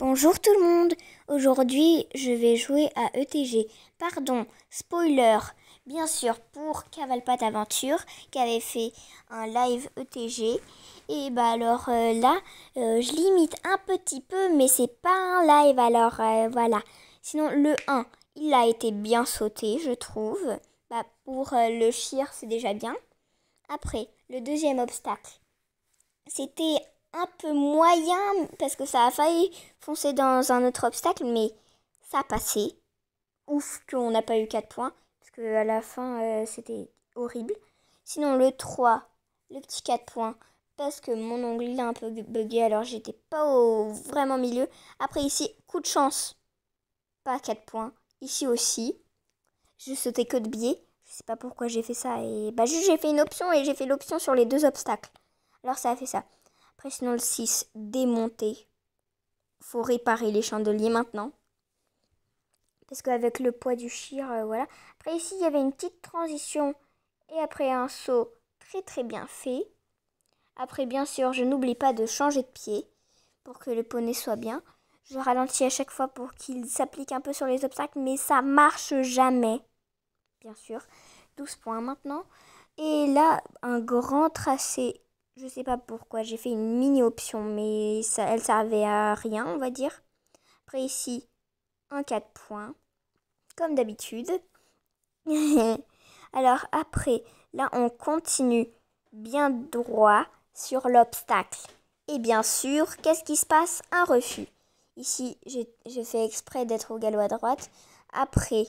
Bonjour tout le monde, aujourd'hui je vais jouer à ETG. Pardon, spoiler, bien sûr pour Cavalpath Aventure qui avait fait un live ETG. Et je limite un petit peu mais c'est pas un live voilà. Sinon le 1, il a été bien sauté je trouve. Pour le Shir c'est déjà bien. Après, le deuxième obstacle. C'était un peu moyen parce que ça a failli foncer dans un autre obstacle, mais ça a passé. Ouf qu'on n'a pas eu 4 points, parce qu'à la fin, c'était horrible. Sinon, le 3, le petit 4 points, parce que mon ongle il a un peu bugué, alors j'étais pas au vraiment milieu. Après, ici, coup de chance, pas 4 points. Ici aussi, je sautais que de biais. Je sais pas pourquoi j'ai fait ça. Et juste j'ai fait une option et j'ai fait l'option sur les deux obstacles. Alors ça a fait ça. Après, sinon, le 6, démonter. Faut réparer les chandeliers maintenant. Parce qu'avec le poids du Shir, voilà. Après, ici, il y avait une petite transition. Et après, un saut très très bien fait. Après, bien sûr, je n'oublie pas de changer de pied. Pour que le poney soit bien. Je ralentis à chaque fois pour qu'il s'applique un peu sur les obstacles. Mais ça marche jamais. Bien sûr. 12 points maintenant. Et là, un grand tracé. Je sais pas pourquoi, j'ai fait une mini option, mais ça, elle servait à rien, on va dire. Après ici, un 4 points, comme d'habitude. Alors après, là, on continue bien droit sur l'obstacle. Et bien sûr, qu'est-ce qui se passe? Un refus. Ici, j'ai fait exprès d'être au galop à droite. Après,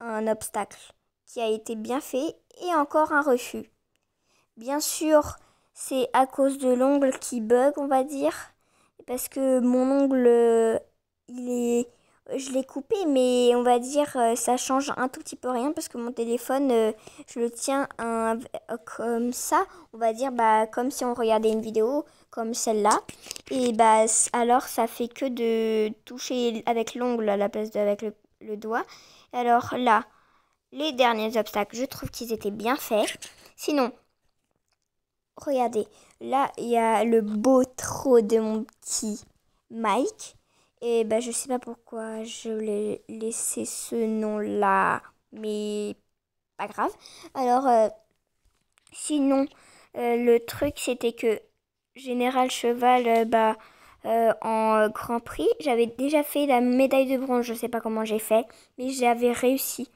un obstacle qui a été bien fait et encore un refus. Bien sûr, c'est à cause de l'ongle qui bug, on va dire. Parce que mon ongle, je l'ai coupé, mais on va dire, ça change un tout petit peu rien. Parce que mon téléphone, je le tiens comme ça. On va dire, comme si on regardait une vidéo comme celle-là. Et alors, ça fait que de toucher avec l'ongle à la place avec le doigt. Alors là, les derniers obstacles, je trouve qu'ils étaient bien faits. Sinon, regardez, là, il y a le beau trot de mon petit Mike. Et je sais pas pourquoi je l'ai laissé ce nom-là, mais pas grave. Alors, sinon, le truc, c'était que Général Cheval, en Grand Prix, j'avais déjà fait la médaille de bronze. Je sais pas comment j'ai fait, mais j'avais réussi.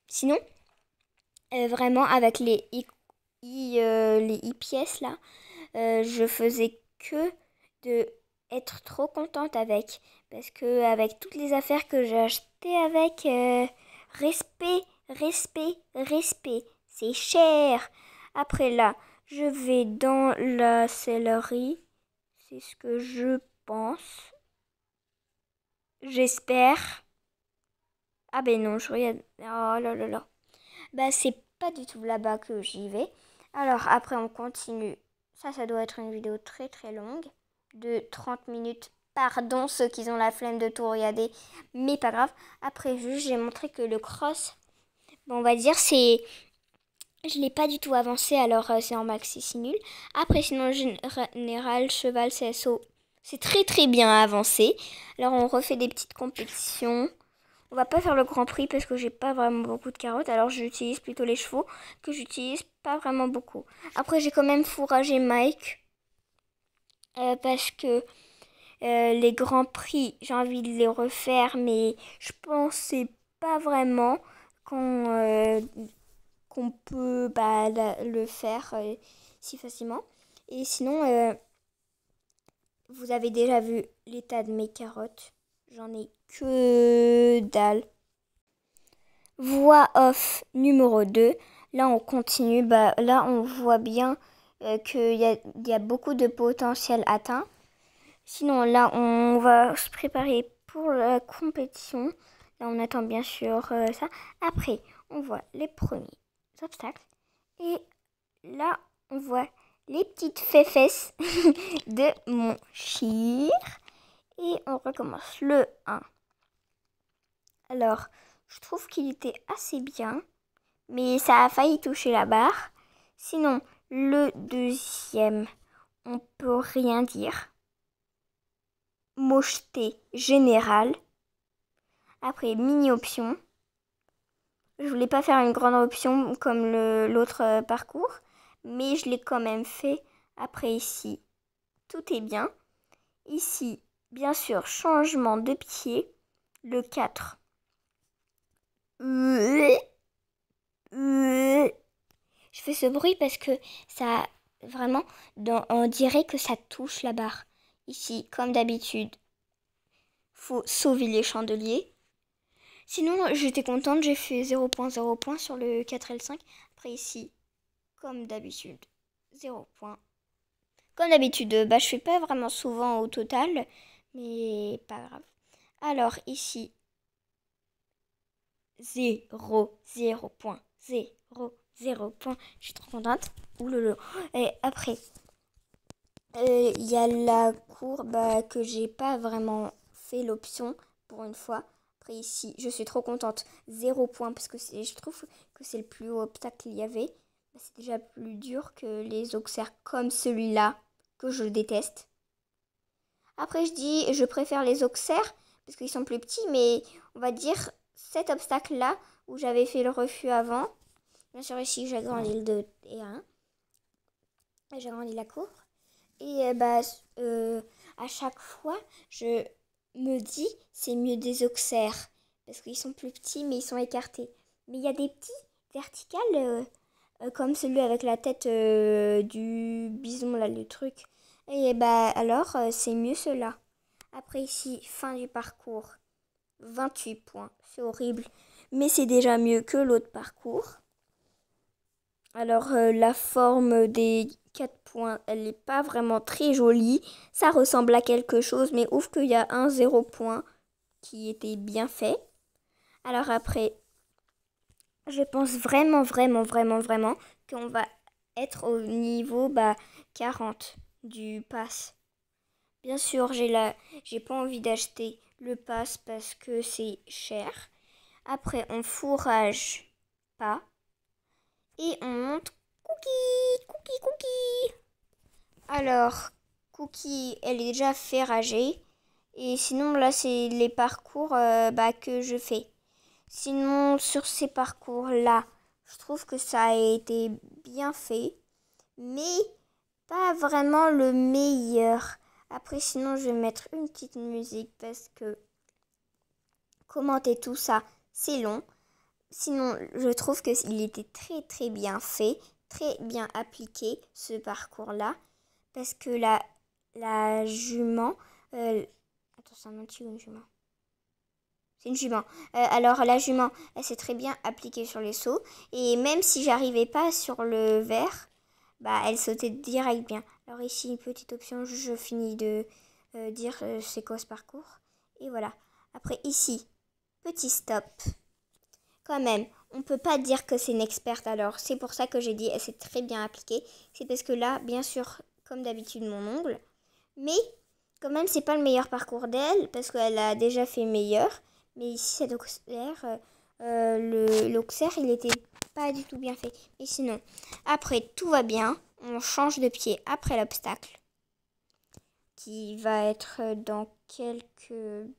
Sinon, vraiment, avec les pièces là, je faisais que de être trop contente avec. Parce que avec toutes les affaires que j'ai achetées avec, respect, respect, respect. C'est cher. Après là, je vais dans la sellerie. C'est ce que je pense. J'espère. Ah ben non, je regarde. Oh là là là. C'est pas du tout là-bas que j'y vais. Alors après on continue. Ça doit être une vidéo très très longue. De 30 minutes. Pardon ceux qui ont la flemme de tout regarder. Mais pas grave. Après juste j'ai montré que le cross. On va dire c'est... Je l'ai pas du tout avancé alors c'est normal que c'est si nul. Après sinon général, cheval, CSO. C'est très très bien avancé. Alors on refait des petites compétitions. On va pas faire le Grand Prix parce que j'ai pas vraiment beaucoup de carottes. Alors j'utilise plutôt les chevaux que j'utilise pas vraiment beaucoup. Après j'ai quand même fourragé Mike parce que les Grands Prix j'ai envie de les refaire, mais je pensais pas vraiment qu'on peut le faire si facilement. Et sinon vous avez déjà vu l'état de mes carottes. J'en ai que dalle. Voix off numéro 2. Là, on continue. Là, on voit bien qu'il y a beaucoup de potentiel atteint. Sinon, là, on va se préparer pour la compétition. Là, on attend bien sûr ça. Après, on voit les premiers obstacles. Et là, on voit les petites fesses de mon Shir. Et on recommence le 1. Alors, je trouve qu'il était assez bien, mais ça a failli toucher la barre. Sinon, le deuxième, on peut rien dire. mocheté générale. Après, mini-option. Je voulais pas faire une grande option comme l'autre parcours, mais je l'ai quand même fait. Après ici, tout est bien. Ici, bien sûr, changement de pied, le 4. Je fais ce bruit parce que ça, vraiment, on dirait que ça touche la barre. Ici, comme d'habitude, faut sauver les chandeliers. Sinon, j'étais contente, j'ai fait 0.0 points sur le 4L5. Après ici, comme d'habitude, 0 points. Comme d'habitude, je fais pas vraiment souvent au total, mais pas grave. Alors ici, 0, 0 points, 0, 0 points. Je suis trop contente. Oulolo. Et après, il y a la courbe que j'ai pas vraiment fait l'option pour une fois. Après ici, je suis trop contente. 0 points parce que je trouve que c'est le plus haut obstacle qu'il y avait. C'est déjà plus dur que les auxerres comme celui-là que je déteste. Après, je préfère les auxerres parce qu'ils sont plus petits, mais on va dire cet obstacle-là où j'avais fait le refus avant. Bien sûr, ici, j'ai agrandi le 2 et 1. J'ai agrandi la courbe. Et à chaque fois, je me dis c'est mieux des auxerres parce qu'ils sont plus petits, mais ils sont écartés. Mais il y a des petits verticales comme celui avec la tête du bison, là, le truc. Et alors, c'est mieux cela. Après ici, fin du parcours, 28 points. C'est horrible, mais c'est déjà mieux que l'autre parcours. Alors, la forme des 4 points, elle n'est pas vraiment très jolie. Ça ressemble à quelque chose, mais ouf qu'il y a un 0 point qui était bien fait. Alors après, je pense vraiment qu'on va être au niveau 40 du pass. Bien sûr, j'ai pas envie d'acheter le pass parce que c'est cher. Après, on fourrage pas. Et on monte Cookie. Alors, Cookie, elle est déjà fait rager. Et sinon, là, c'est les parcours que je fais. Sinon, sur ces parcours-là, je trouve que ça a été bien fait. Mais pas vraiment le meilleur. Après, sinon, je vais mettre une petite musique parce que commenter tout ça, c'est long. Sinon, je trouve qu'il était très bien fait, très bien appliqué, ce parcours-là. Parce que la jument... attends, c'est un anti ou une jument? C'est une jument. Alors, la jument, elle s'est très bien appliquée sur les sauts. Et même si j'arrivais pas sur le vert, elle sautait direct bien. Alors ici, une petite option, je finis de dire c'est quoi ce parcours. Et voilà. Après, ici, petit stop. Quand même, on ne peut pas dire que c'est une experte. Alors, c'est pour ça que j'ai dit elle s'est très bien appliquée. C'est parce que là, bien sûr, comme d'habitude, mon ongle. Mais, quand même, c'est pas le meilleur parcours d'elle, parce qu'elle a déjà fait meilleur. Mais ici, cet auxerre, l'auxerre, il était pas du tout bien fait. Mais sinon, après, tout va bien. On change de pied après l'obstacle, qui va être dans quelques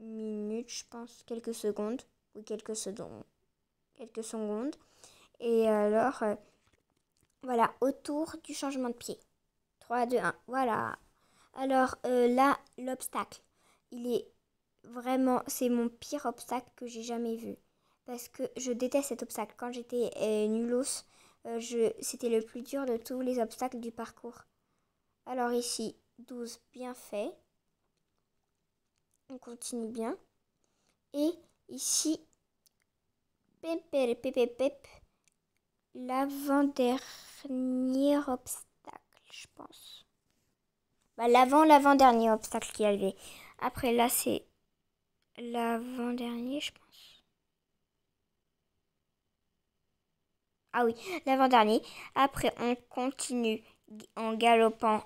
minutes, je pense, quelques secondes. Oui, quelques secondes. Et alors, voilà, autour du changement de pied. 3, 2, 1, voilà. Alors là, l'obstacle, il est vraiment, c'est mon pire obstacle que j'ai jamais vu. Parce que je déteste cet obstacle. Quand j'étais nulos, c'était le plus dur de tous les obstacles du parcours. Alors ici, 12, bien fait. On continue bien. Et ici, pep, l'avant-dernier obstacle, je pense. L'avant-dernier obstacle qu'il y avait. Après, là, c'est l'avant-dernier, je pense. Ah oui, l'avant-dernier. Après, on continue en galopant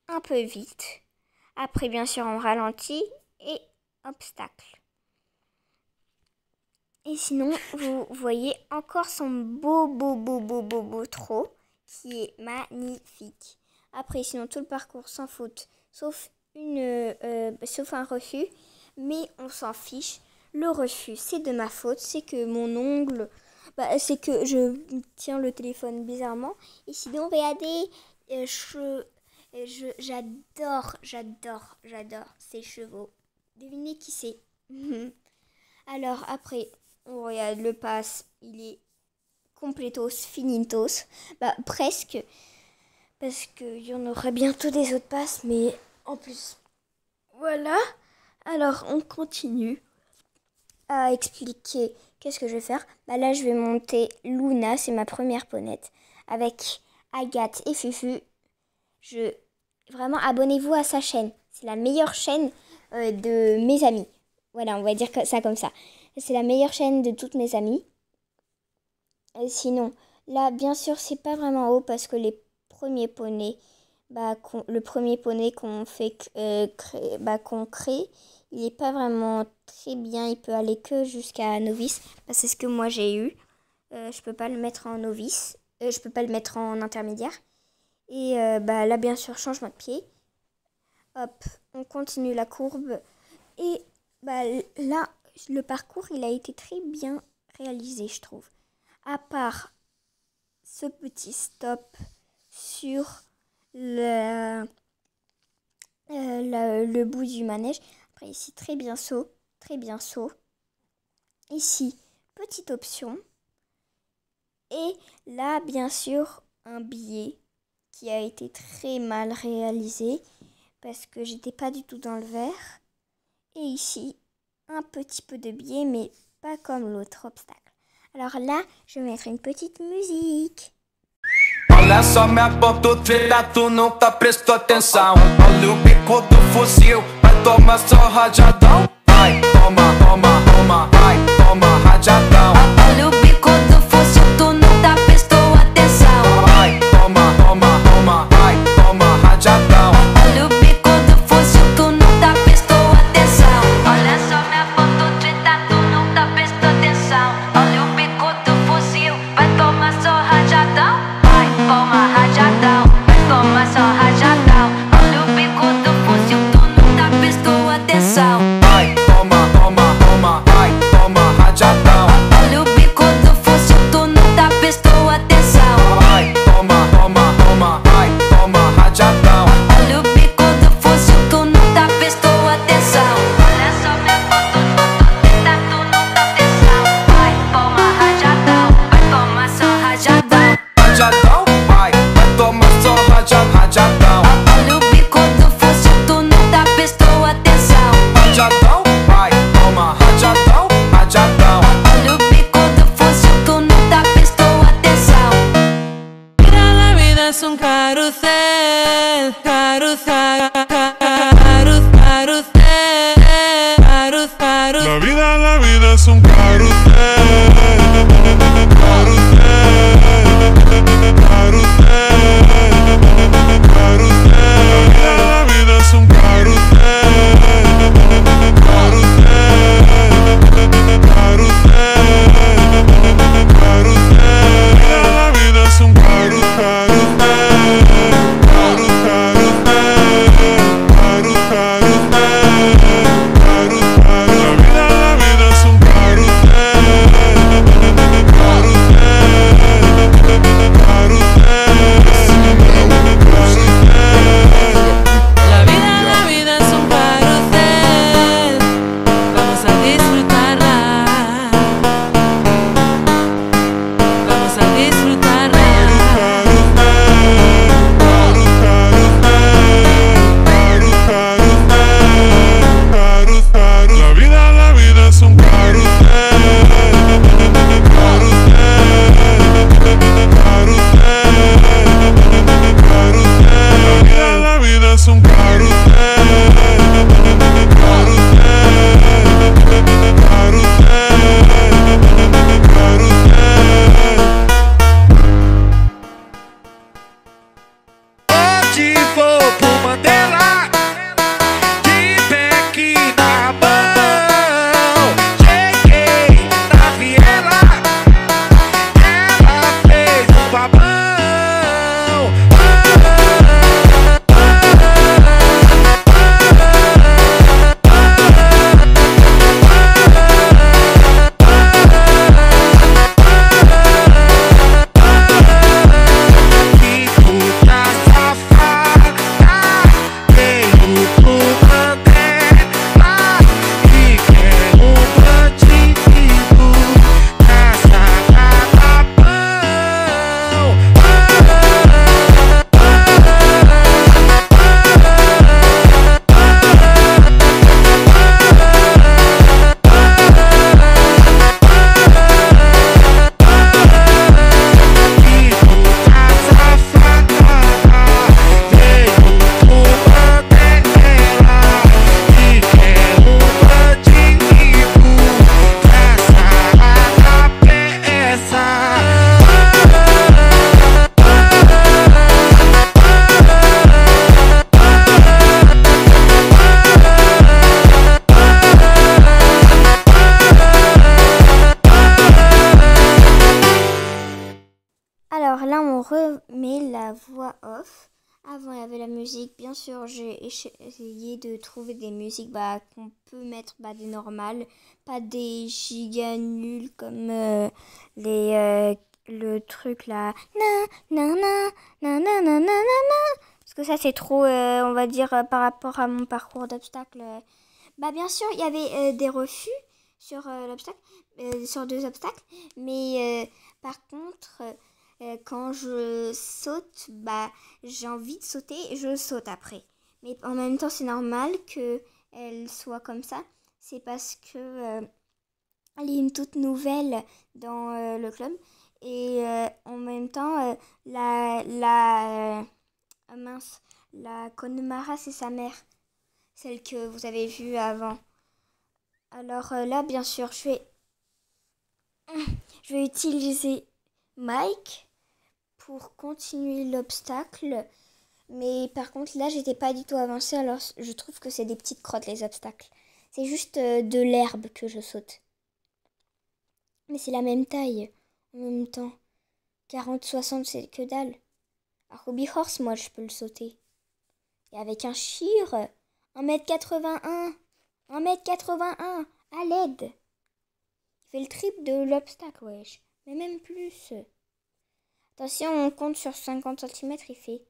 un peu vite. Après, bien sûr, on ralentit et obstacle. Et sinon, vous voyez encore son beau trot qui est magnifique. Après, sinon, tout le parcours sans faute, sauf sauf un refus, mais on s'en fiche. Le refus, c'est de ma faute, c'est que mon ongle, c'est que je tiens le téléphone bizarrement. Et sinon, regardez, j'adore ces chevaux. Devinez qui c'est. Alors après, on regarde le pass, il est completos, finitos, presque, parce qu'il y en aura bientôt des autres passes, mais en plus, voilà. Alors on continue à expliquer qu'est-ce que je vais faire. Là, je vais monter Luna, c'est ma première ponette, avec Agathe et Fufu. Vraiment, abonnez-vous à sa chaîne. C'est la meilleure chaîne de mes amis. Voilà, on va dire ça comme ça. C'est la meilleure chaîne de toutes mes amies. Sinon, là, bien sûr, c'est pas vraiment haut parce que les premiers poneys, le premier poney qu'on crée, il est pas vraiment très bien. Il peut aller que jusqu'à novice. C'est ce que moi j'ai eu. Je peux pas le mettre en novice. Je peux pas le mettre en intermédiaire. Et là, bien sûr, changement de pied. Hop, on continue la courbe. Et là, le parcours, il a été très bien réalisé, je trouve. À part ce petit stop sur le bout du manège. Après, ici, très bien saut. Ici, petite option. Et là, bien sûr, un billet qui a été très mal réalisé parce que j'étais pas du tout dans le vert. Et ici, un petit peu de biais, mais pas comme l'autre obstacle. Alors là, je vais mettre une petite musique. Olha só minha ponta treta, tu nunca prestou atenção. Olha o bico do fuzil, vai tomar só rajadão. Vai, toma, toma, toma, vai, toma rajadão. Olha o bico do fuzil, tu nunca prestou atenção. Vai, toma, toma, toma, vai, toma rajadão. Olha o bico do fuzil, tu nunca prestou atenção. Olha só minha ponta treta, tu nunca prestou atenção. Olha o bico do fuzil, vai tomar só rajadão. Vai, toma rajadão, vai tomar só rajadão. Olha o bico do fuzil, tu nunca prestou atenção. Vai, toma, toma, toma, vai, toma rajadão. Olha o bico do fuzil, tu nunca prestou atenção. Vai, toma, toma, toma, vai, toma rajadão. Olha o bico do fuzil, tu nunca prestou atenção. Olha só minha foto, treta, tu nunca atenção. Vai, toma rajadão, vai tomar só rajadão. Rajadão, vai tomar só rajadão. Olha o bico do fuzil, tu nunca prestou atenção. Rajadão, vai, toma rajadão, rajadão. Olha o bico do fuzil, tu nunca prestou atenção. Mira, la vida es un carrusel, carrusel, carrusel, carrusel. La vida es un carrusel, carrusel, carrusel, carrusel. La vida es un carrusel, carrusel, carrusel, carrusel. La vida es un carrusel, carrusel, carrusel, carrusel. La vida es un carrusel. la voix off. Avant, il y avait la musique. Bien sûr, j'ai essayé de trouver des musiques qu'on peut mettre des normales, pas des giga nuls comme le truc là. Na, na, na, na, na, na, na, na. Parce que ça, c'est trop, on va dire, par rapport à mon parcours d'obstacles. Bien sûr, il y avait des refus sur l'obstacle, sur 2 obstacles. Mais par contre, quand je saute, j'ai envie de sauter et je saute après. Mais en même temps, c'est normal qu'elle soit comme ça. C'est parce que elle est une toute nouvelle dans le club. Et en même temps, la Connemara, c'est sa mère. Celle que vous avez vue avant. Alors là, bien sûr, je vais utiliser Mike pour continuer l'obstacle. Mais par contre, là, j'étais pas du tout avancée. Alors, je trouve que c'est des petites crottes, les obstacles. C'est juste de l'herbe que je saute. Mais c'est la même taille en même temps. 40-60, c'est que dalle. À Hobby Horse, moi, je peux le sauter. Et avec un Sheer, 1m81. 1m81, à l'aide. Il fait le triple de l'obstacle, wesh. Mais même plus. Attention, on compte sur 50 cm, il fait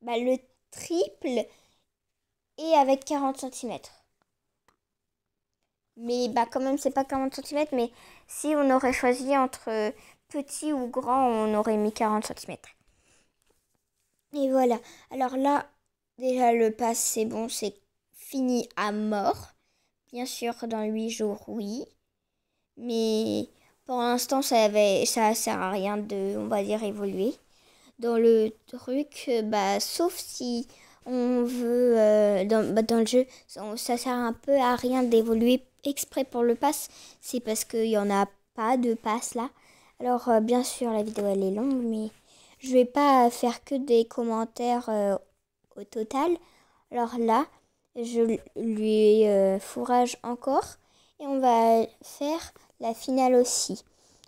le triple et avec 40 cm. Mais quand même, c'est pas 40 cm, mais si on aurait choisi entre petit ou grand, on aurait mis 40 cm. Et voilà. Alors là, déjà, le pass, c'est bon, c'est fini à mort. Bien sûr, dans 8 jours, oui. Mais pour l'instant, ça sert à rien de, on va dire, évoluer. Dans le truc, sauf si on veut, dans le jeu, ça sert un peu à rien d'évoluer exprès pour le pass. C'est parce qu'il n'y en a pas de pass là. Alors, bien sûr, la vidéo, elle est longue, mais je vais pas faire que des commentaires au total. Alors là, je lui fourrage encore et on va faire la finale aussi.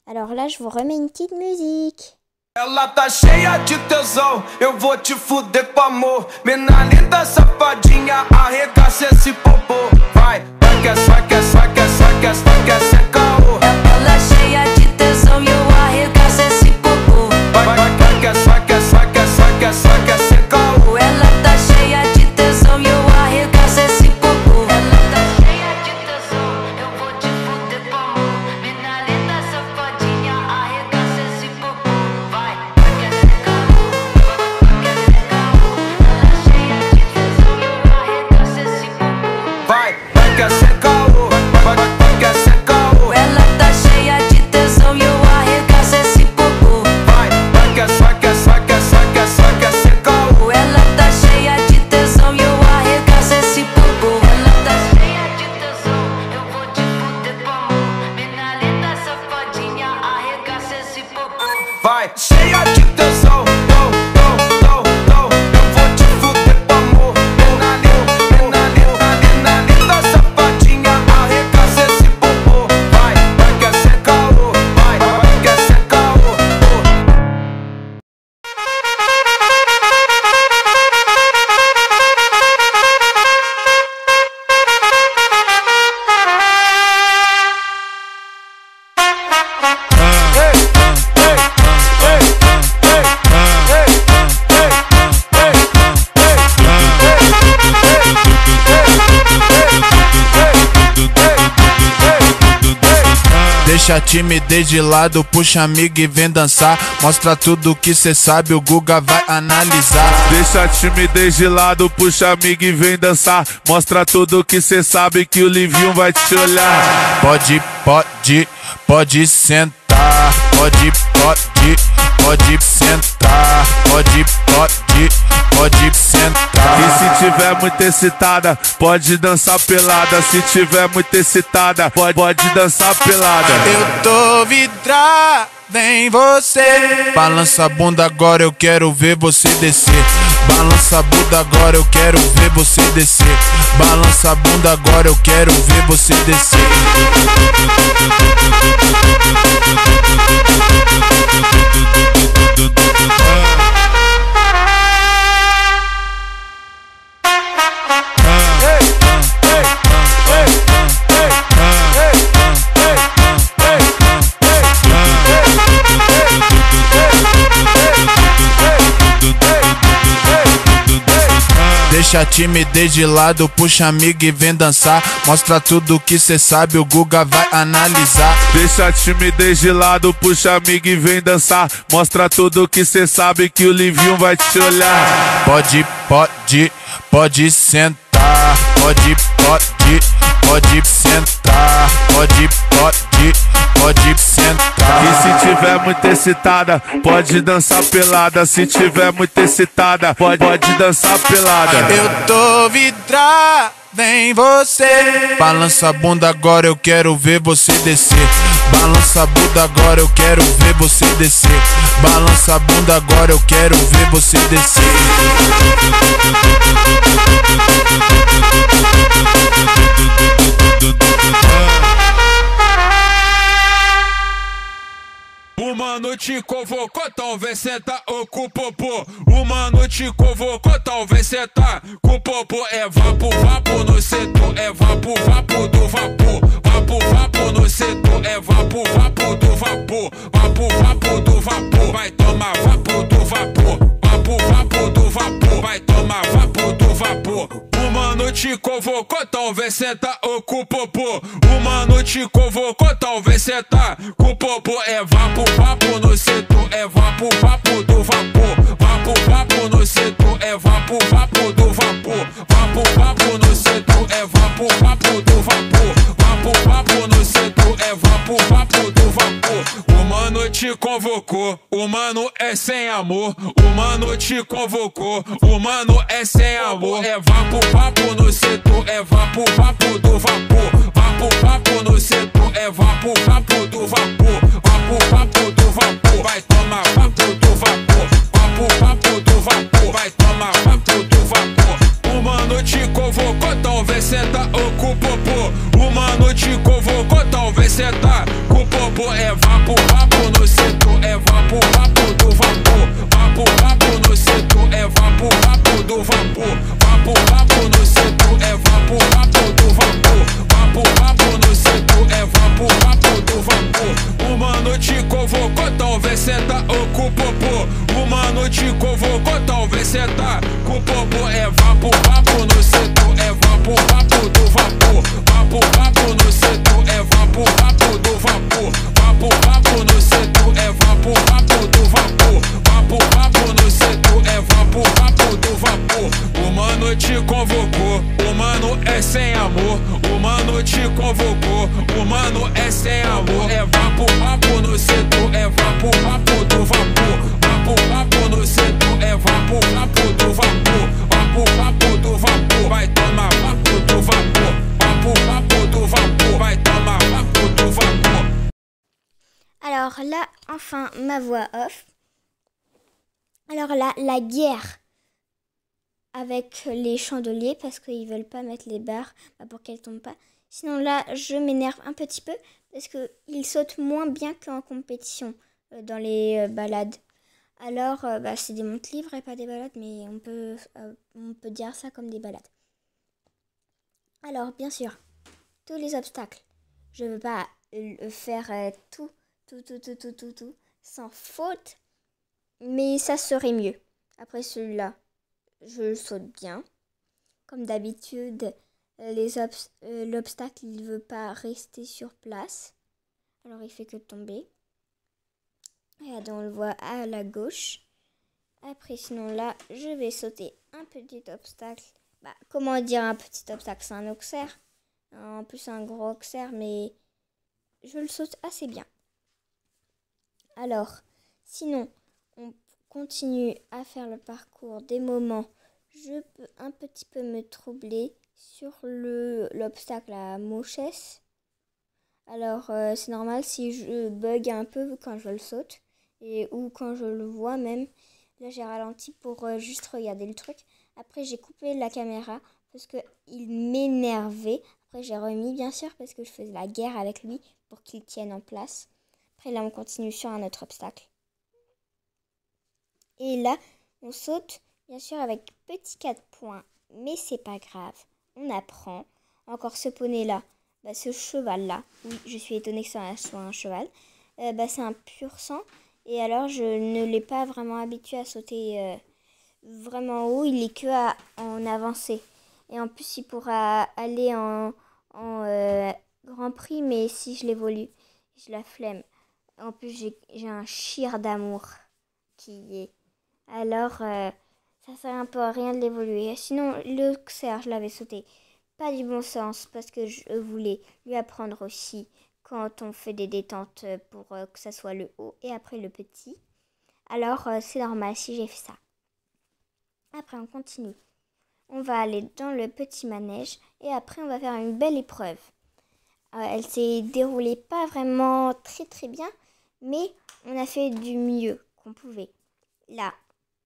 Alors là, je vous remets une petite musique. Ela tá cheia de tesão, eu vou te fuder com amor. Mina linda, safadinha, arregaça esse popô. Vai, vai que é, vai que é, vai que é, vai que é, vai que é, sem caô. Ela cheia de tesão e eu arregaço esse popô. Vai, vai que é, vai que é, vai que é, vai que é, vai que é, sem caô. Ela tá cheia de tesão e eu arregaço esse popô. Ela tá cheia de tesão, eu vou te fuder com amor. Mina linda, safadinha, arregaça esse popô. Vai, vai que é sem caô, vai que é sem caô. Ela cheia de tesão e eu arregaço esse popô. Vai, vai que é sem caô, vai que é sem caô. Ela tá cheia de tesão e eu arregaço esse popô. Vai, vai que é, vai que é, vai que é, vai que é, vai que é, sem caô. Ela tá cheia de tesão e eu arregaço esse popô. Ela tá cheia de tesão, eu vou te fuder com amor. Mina linda, safadinha, arregaça esse popô. Vai, cheia de tesão, eu vou te fuder com amor. Mina linda, safadinha, arregaça esse popô. Vai, vai que é sem caô, vai que é sem caô. Deixa a timidez de lado, puxa amigo e vem dançar. Mostra tudo que cê sabe, o Guga vai analisar. Deixa a timidez de lado, puxa amigo e vem dançar. Mostra tudo que cê sabe que o Livinho vai te olhar. Pode sentar. Pode sentar. Pode sentar. E se tiver muito excitada, pode dançar pelada. Se tiver muito excitada, pode dançar pelada. Eu tô vidrado em você. Balança a bunda agora, eu quero ver você descer. Balança a bunda agora, eu quero ver você descer. Balança a bunda agora, eu quero ver você descer. Deixa a timidez de lado, puxa amiga e vem dançar. Mostra tudo que cê sabe, o Guga vai analisar. Deixa a timidez de lado, puxa amiga e vem dançar. Mostra tudo que cê sabe que o Livinho vai te olhar. Pode sentar. Pode sentar. Pode sentar. E se tiver muito excitada, pode dançar pelada. Se tiver muito excitada, pode dançar pelada. Eu tô vidrado em você. Balança a bunda agora, eu quero ver você descer. Balança a bunda agora, eu quero ver você descer. Balança a bunda agora, eu quero ver você descer. O mano te convocou, talvez cê tá com o popô. O mano te convocou, talvez cê tá com o popô. É vapo no setor, é vapo do vapor. Vapo no setor, é vapo do vapor. Vapo do vapor, vai tomar vapo do vapor. Vapo do vapor, vai tomar vapo do vapor. O mano te convocou, talvez cê tá com o popô. O mano te convocou, talvez cê tá com o popô. É vapo no setor, é vapo do vapor. Vapo no setor, é vapo do vapor. Vapo no setor, é vapo do vapor. Vapo no setor, é vapo do vapor. O mano te convocou, o mano é sem amor. O mano te convocou, o mano é sem amor. É vapo no setor, é vapo do vapor. Vapo no setor, é vapo do vapor. Vapo do vapor, vai tomar vapo do vapor. Vapo do vapor, vai tomar vapo do vapor. O mano te convocou, talvez cê tá com o popô. O mano te convocou, talvez cê tá com o popô. É vapo no setor, é vapo do vapor. Vapo no setor, é vapo do vapor. Vapo no setor, é vapo do vapor. Vapo no setor, é vapo do vapor. O mano te convocou, talvez cê tá com o popô. O mano te convocou, talvez cê tá com o popô. É vapo no setor, é vapo do vapor. Vapo no setor, é vapo do vapor. Vapo no setor, é vapo do vapor. Vapo no setor, é vapo do vapor. O mano te convocou, o mano é sem amor. O mano te convocou, o mano é sem amor. É vapo no setor, é vapo do vapor. Vapo no setor, é vapo do vapor. Vapo do vapor, vai tomar vapo do vapor. Vapo do vapor, vai tomar vapo do vapor. Alors là, enfin, ma voix off. Alors là, la guerre avec les chandeliers parce qu'ils veulent pas mettre les barres pour qu'elles tombent pas. Sinon là, je m'énerve un petit peu parce qu'ils sautent moins bien qu'en compétition dans les balades. Alors, c'est des montes libres et pas des balades, mais on peut dire ça comme des balades. Alors, bien sûr, tous les obstacles, je veux pas faire tout sans faute, mais ça serait mieux. Après celui-là, je le saute bien. Comme d'habitude, l'obstacle, il ne veut pas rester sur place. Alors, il fait que tomber. Et on le voit à la gauche. Après, sinon là, je vais sauter un petit obstacle. Comment dire un petit obstacle? C'est un oxaire. En plus, un gros oxaire, mais je le saute assez bien. Alors, sinon, on continue à faire le parcours. Des moments, je peux un petit peu me troubler sur l'obstacle à Mochès. Alors, c'est normal si je bug un peu quand je le saute ou quand je le vois même. Là, j'ai ralenti pour juste regarder le truc. Après, j'ai coupé la caméra parce qu'il m'énervait. Après, j'ai remis, bien sûr, parce que je faisais la guerre avec lui pour qu'il tienne en place. Après, là, on continue sur un autre obstacle. Et là, on saute, bien sûr, avec petit 4 points. Mais c'est pas grave. On apprend. Encore ce poney-là, ce cheval-là. Oui, je suis étonnée que ça soit un cheval. C'est un pur sang. Et alors, je ne l'ai pas vraiment habitué à sauter vraiment haut, il est que en avancée. Et en plus, il pourra aller en Grand Prix, mais si je l'évolue, j'ai la flemme. En plus, j'ai un chir d'amour qui est. Alors, ça sert un peu à rien de l'évoluer. Sinon, le XR, je l'avais sauté. Pas du bon sens, parce que je voulais lui apprendre aussi quand on fait des détentes pour que ça soit le haut et après le petit. Alors, c'est normal si j'ai fait ça. Après, on continue. On va aller dans le petit manège et après, on va faire une belle épreuve. Elle s'est déroulée pas vraiment très très bien, mais on a fait du mieux qu'on pouvait. Là,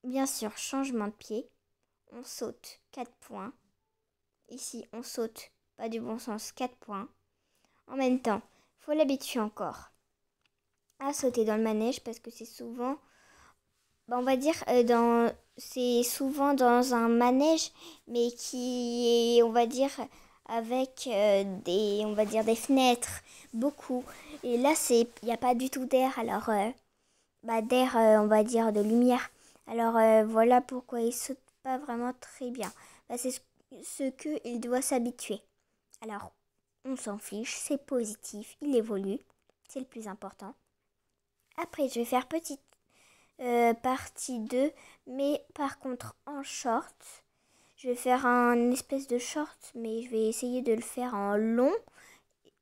bien sûr, changement de pied. On saute 4 points. Ici, on saute, pas du bon sens, 4 points. En même temps, il faut l'habituer encore à sauter dans le manège parce que c'est souvent, on va dire, c'est souvent dans un manège, mais qui est, on va dire, avec des fenêtres, beaucoup. Et là, il n'y a pas du tout d'air, alors, d'air, on va dire, de lumière. Alors, voilà pourquoi il saute pas vraiment très bien. C'est ce qu'il doit s'habituer. Alors, on s'en fiche, c'est positif, il évolue, c'est le plus important. Après, je vais faire petite partie 2, mais par contre en short. Je vais faire un espèce de short, mais je vais essayer de le faire en long,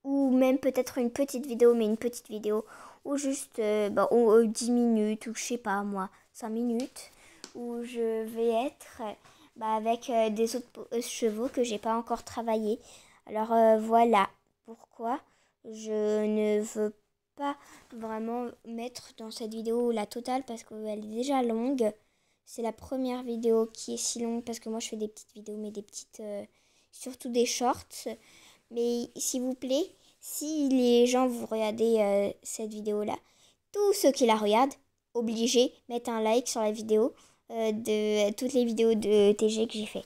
ou même peut-être une petite vidéo, mais une petite vidéo, ou juste 10 minutes, ou je sais pas moi, 5 minutes, où je vais être avec des autres chevaux que j'ai pas encore travaillé. Alors voilà pourquoi je ne veux pas vraiment mettre dans cette vidéo la totale parce qu'elle est déjà longue. C'est la première vidéo qui est si longue parce que moi je fais des petites vidéos, mais des petites, surtout des shorts. Mais s'il vous plaît, si les gens vous regardez cette vidéo-là, tous ceux qui la regardent, obligés, mettre un like sur la vidéo de toutes les vidéos de TG que j'ai fait.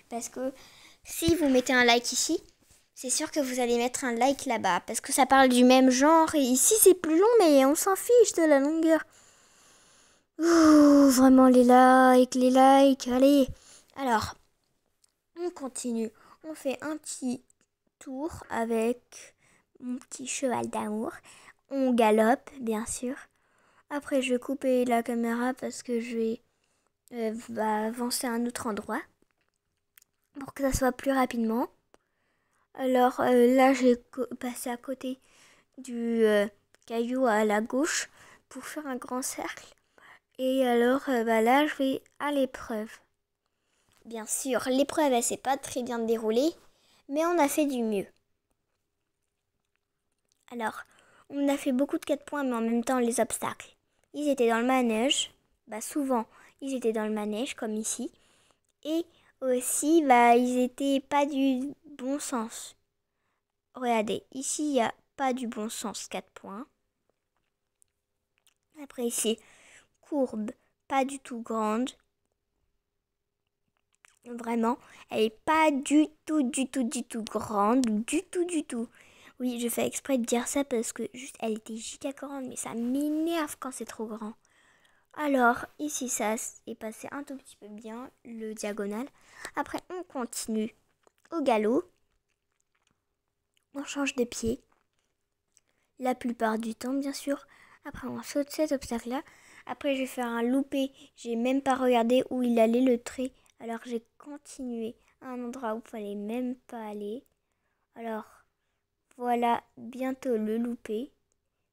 Parce que si vous mettez un like ici, c'est sûr que vous allez mettre un like là-bas. Parce que ça parle du même genre. Et ici, c'est plus long, mais on s'en fiche de la longueur. Ouh, vraiment les likes, allez. Alors, on continue. On fait un petit tour avec mon petit cheval d'amour. On galope, bien sûr. Après, je vais couper la caméra parce que je vais avancer à un autre endroit. Pour que ça soit plus rapidement. Alors là, j'ai passé à côté du caillou à la gauche pour faire un grand cercle. Et alors là, je vais à l'épreuve. Bien sûr, l'épreuve, elle s'est pas très bien déroulée, mais on a fait du mieux. Alors, on a fait beaucoup de 4 points, mais en même temps, les obstacles. Ils étaient dans le manège. Souvent, ils étaient dans le manège, comme ici. Et aussi, ils étaient pas du bon sens. Regardez, ici, il n'y a pas du bon sens, 4 points. Après, ici, courbe, pas du tout grande. Vraiment, elle n'est pas du tout grande. Du tout. Oui, je fais exprès de dire ça parce que juste, elle était giga grande, mais ça m'énerve quand c'est trop grand. Alors, ici, ça est passé un tout petit peu bien, le diagonal. Après, on continue au galop. On change de pied. La plupart du temps, bien sûr. Après, on saute cet obstacle-là. Après, je vais faire un loopé. J'ai même pas regardé où il allait le trait. Alors, j'ai continué à un endroit où il fallait même pas aller. Alors, voilà bientôt le loopé.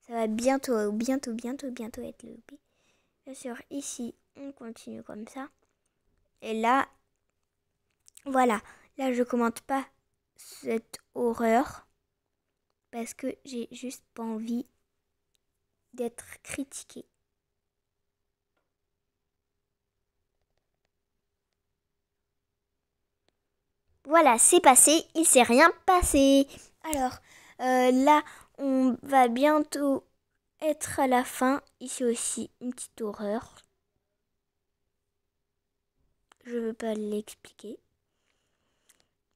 Ça va bientôt être le loopé. Bien sûr, ici, on continue comme ça. Et là, voilà. Là, je commente pas cette horreur. Parce que j'ai juste pas envie d'être critiquée. Voilà, c'est passé, il s'est rien passé. Alors, là, on va bientôt être à la fin. Ici aussi, une petite horreur. Je veux pas l'expliquer.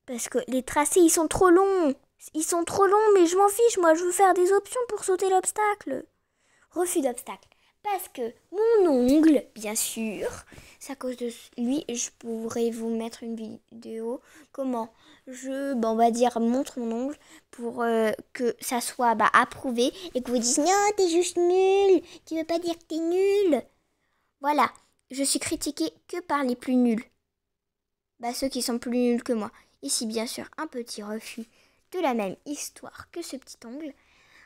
Parce que les tracés, ils sont trop longs. Ils sont trop longs, mais je m'en fiche. Moi, je veux faire des options pour sauter l'obstacle. Refus d'obstacle. Parce que mon ongle, bien sûr, c'est à cause de lui, je pourrais vous mettre une vidéo comment je, on va dire, montre mon ongle pour que ça soit approuvé et que vous disiez non, t'es juste nul, tu veux pas dire que t'es nul. Voilà, je suis critiquée que par les plus nuls. Ceux qui sont plus nuls que moi. Ici, bien sûr, un petit refus de la même histoire que ce petit ongle.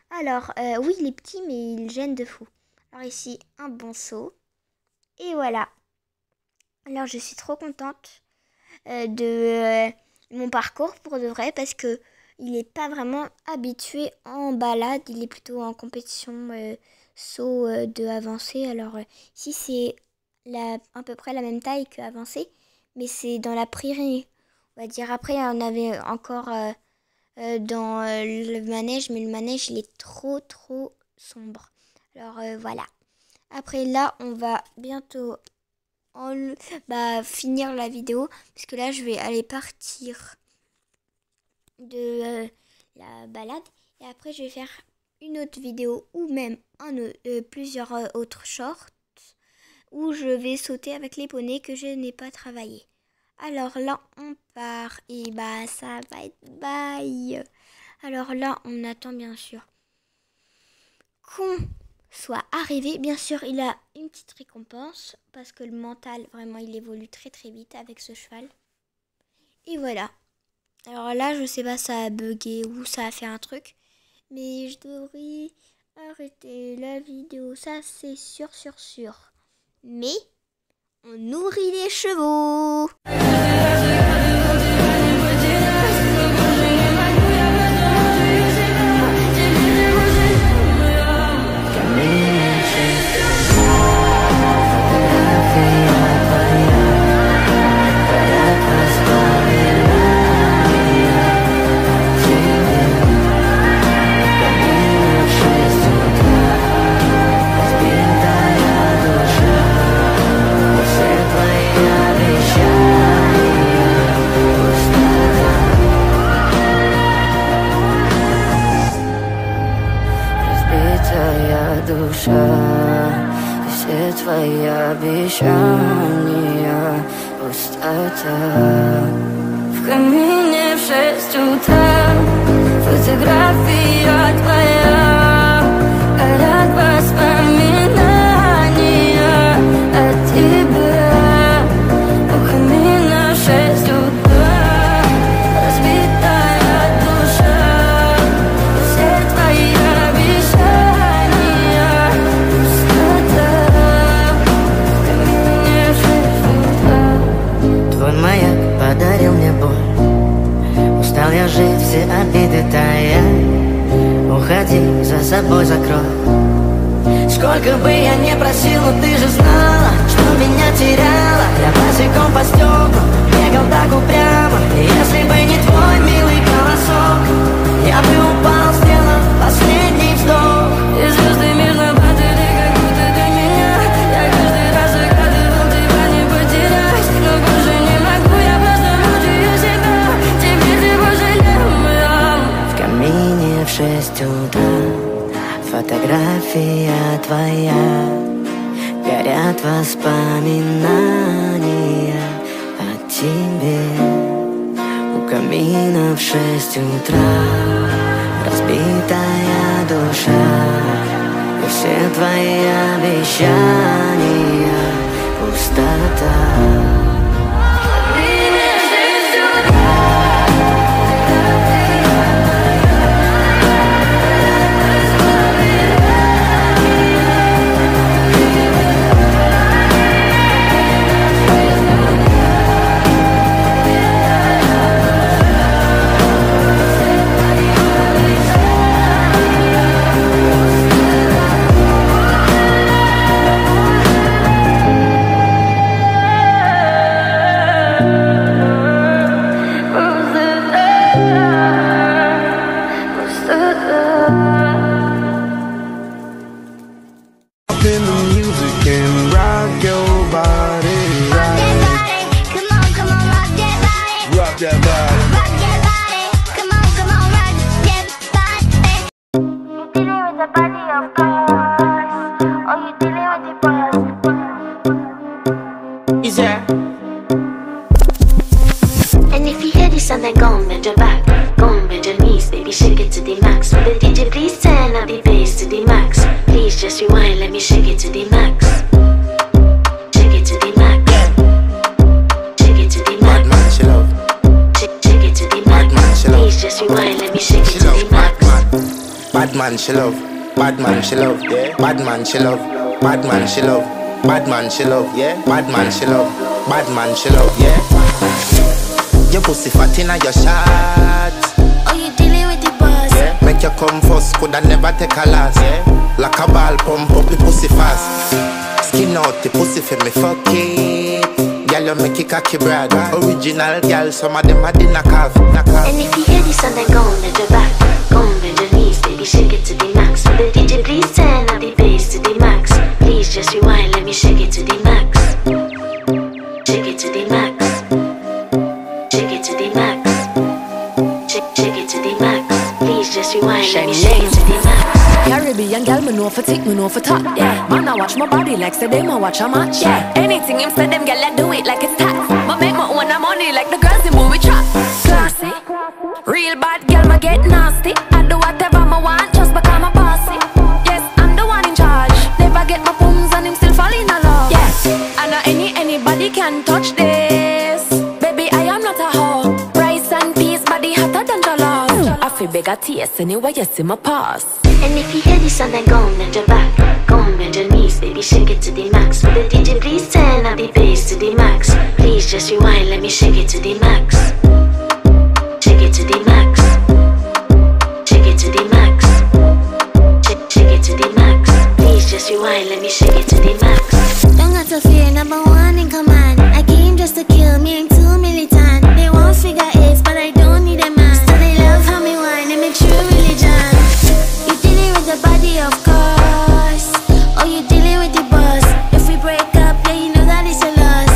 Alors, oui, il est petit, mais il gêne de fou. Alors ici, un bonceau. Et voilà. Alors, je suis trop contente de mon parcours pour de vrai parce que il n'est pas vraiment habitué en balade. Il est plutôt en compétition saut de avancée. Alors, ici, c'est à peu près la même taille que avancée, mais c'est dans la prairie. On va dire, après, on avait encore dans le manège, mais le manège, il est trop sombre. Alors, voilà. Après, là, on va bientôt finir la vidéo, parce que là, je vais aller partir de la balade. Et après, je vais faire une autre vidéo, ou même plusieurs autres shorts, où je vais sauter avec les poneys que je n'ai pas travaillé. Alors là, on part et ça va être bye. Alors là, on attend bien sûr qu'on soit arrivé. Bien sûr, il a une petite récompense parce que le mental, vraiment, il évolue très vite avec ce cheval. Et voilà. Alors là, je sais pas, ça a bugué ou ça a fait un truc. Mais je devrais arrêter la vidéo, ça c'est sûr. Mais on nourrit les chevaux. Все твои обещания пустота. В камине в 6 утра фотография твоя, горят воспоминания о тебе. У камина в 6 утра разбитая душа. Все твои обещания пустота. В камине в 6 утра. Твой маяк подарил мне боль. Устал я жить, все обиды тая. Уходи, за собой закрой. Сколько бы я не просил, но ты же знала, что меня теряла. Я босиком по стеклам бегал так упрямо. И если бы не твой милый голосок, я бы упал, сделав последний вздох. И звезды мирно падали, как будто до меня. Я каждый раз загадывал тебя не потерять, но больше не могу, я просто мучаю себя. Теперь ты пожалел меня. В камине в 6 утра фотография твоя, горят воспоминания о тебе. У камина в 6 утра разбитая душа. И все твои обещания пустота. baby, shake it to the max. Will the DJ please turn up the bass to the max? Please just rewind, let me shake it to the max. Shake it to the max. Shake it to the max. Bad man, she love. Shake it to the max. Bad man, she love. Please just rewind, let me shake it She to love. the max. Bad man, she love. Bad man, she love. Yeah. Bad man, she love. Bad man, she love. Bad man, she love. Yeah. Bad man, she love. Bad man, she love. Yeah. Your pussy fat inna your shot. Oh, you dealing with the boss? Yeah. Make you come first, coulda never take a last. Yeah. Like a ball, pump up the pussy fast. Skin out the pussy for me, fuck it. Girl, you make it cocky brag. Original girl, some of them are the knockoff. And if you hear this song, then go on bend your back. Go on bend your knees, baby, shake it to the max. Will the DJ please turn up the bass to the max? Please just rewind, let me shake it to the max. Shake it to the max. Shake it to the max. Shake it to the max. Please just rewind, let me shake it to the max. Caribbean girl, me know for tick, me know for top. Yeah, man, I watch my body like say them I watch a match. Yeah, anything him say them girl, I do it like it's tax. But make my own money like the girls in movie trap. Classy, real bad girl, me get nasty. I do whatever I want just because I'm bossy. Yes, I'm the one in charge. Never get my pums and him still fall in love. Yes, I know anybody can touch this. Baby, I am not a hoe. Rice and peas, body hotter than jollof. I feel bigger taste anyway, you see my pass. And if you hear this song, then go on bend your back. Go on bend your knees, baby, shake it to the max. Will the DJ please turn up the bass to the max? Please just rewind, let me shake it to the max. Shake it to the max. Shake it to the max. Shake it to the max. Please just rewind, let me shake it to the max. Don't got to fear, number one in command. I came just to kill, me ain't too militant. They won't figure eight, but I don't need a man. Still they love how me whine, they make true religion. You dealing with the body, of course. Oh, you dealing with the boss. If we break up, yeah, you know that it's a loss.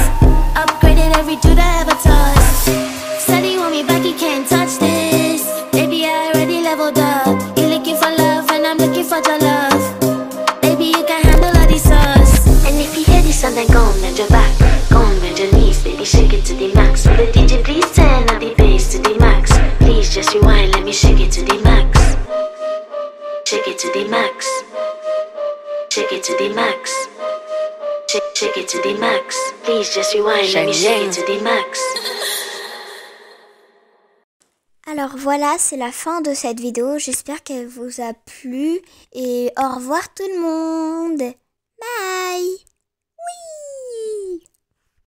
Upgraded every dude I ever tossed. Said he want me back, he can't touch this. Baby, I already leveled up. You looking for love, and I'm looking for your love. Baby, you can handle all the sauce. And if you hear this song, then go on bend your back. Go on bend your knees, baby, shake it to the max. Will the DJ please turn up the bass to the max? Please just rewind, let me shake it to the max. Shake it to the max. Shake it to the max. Shake it to the max. Please just rewind, let me shake it to the max. Alors voilà, c'est la fin de cette vidéo. J'espère qu'elle vous a plu et au revoir tout le monde. Bye. Oui.